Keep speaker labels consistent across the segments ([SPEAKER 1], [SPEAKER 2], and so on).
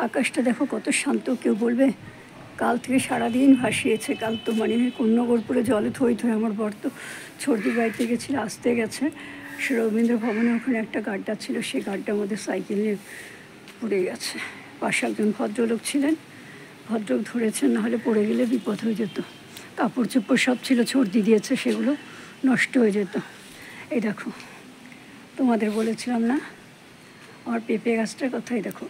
[SPEAKER 1] আকাশটা দেখো কত শান্ত। কেউ বলবে কাল থেকে সারাদিন ভাসিয়েছে। কাল তো মানে কোন্নগরপুরে জলে থই থই। আমার বর তো ছর্দির বাড়িতে গেছিল, আসতে গেছে। সে রবীন্দ্র ভবনে ওখানে একটা গাড্ডা ছিল, সেই গাড্ডার মধ্যে সাইকেল নিয়ে পড়ে গেছে। পাশে একজন ভদ্রলোক ছিলেন, ভদ্রলোক ধরেছেন, নাহলে পড়ে গেলে বিপদ হয়ে যেত। কাপড় চোপড় সব ছিল, ছর্দি দিয়েছে, সেগুলো নষ্ট হয়ে যেত। এই দেখো, তোমাদের বলেছিলাম না আমার পেঁপে গাছটার কথাই। দেখো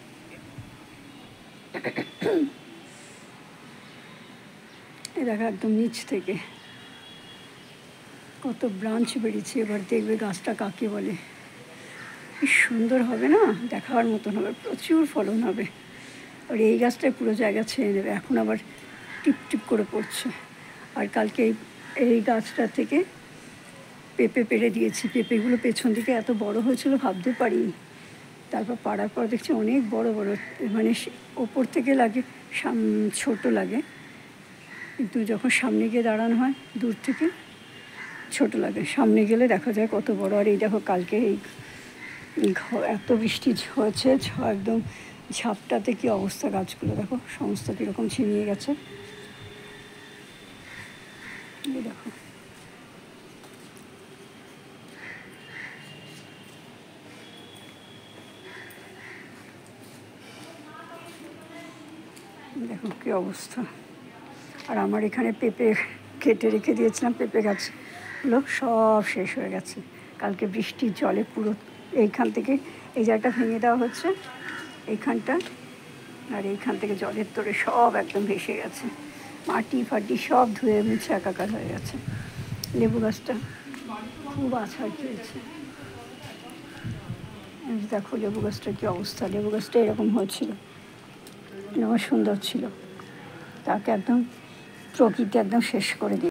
[SPEAKER 1] এই দেখো একদম নিচ থেকে কত ব্রাঞ্চ বেরিয়েছে। এবার দেখবে গাছটা কাকে বলে। কি সুন্দর হবে না, দেখার মতন হবে, প্রচুর ফলন হবে। আর এই গাছটায় পুরো জায়গা ছেড়ে নেবে। এখন আবার টিপ টিপ করে পড়ছে। আর কালকে এই গাছটা থেকে পেঁপে পেড়ে দিয়েছি। পেঁপেগুলো পেছন দিকে এত বড় হয়েছিল ভাবতে পারিনি। তারপর পাড়ার পর দেখছি অনেক বড় বড়, মানে ওপর থেকে লাগে ছোট লাগে, কিন্তু যখন সামনে গিয়ে দাঁড়ানো হয় দূর থেকে ছোট লাগে, সামনে গেলে দেখা যায় কত বড়। আর এই দেখো কালকে এই এত বৃষ্টি হয়েছে, একদম ঝাপটাতে কি অবস্থা। গাছগুলো দেখো সমস্ত কীরকম ছিনিয়ে গেছে। এই দেখো দেখো কী অবস্থা। আর আমার এখানে পেঁপে কেটে রেখে দিয়েছিলাম, পেঁপে গাছগুলো সব শেষ হয়ে গেছে কালকে বৃষ্টির জলে। পুরো এইখান থেকে এই জায়গাটা ভেঙে দেওয়া হচ্ছে, এইখানটা, আর এইখান থেকে জলের তোড়ে সব একদম ভেসে গেছে। মাটি ফাটি সব ধুয়ে মুছে একাকার হয়ে গেছে। লেবু গাছটা খুব আছাড় খেয়েছে। দেখো লেবু গাছটার কী অবস্থা। লেবু গাছটা এরকম হয়েছিল, এরকম সুন্দর ছিল, তাকে একদম প্রকৃতি একদম শেষ করে দিই।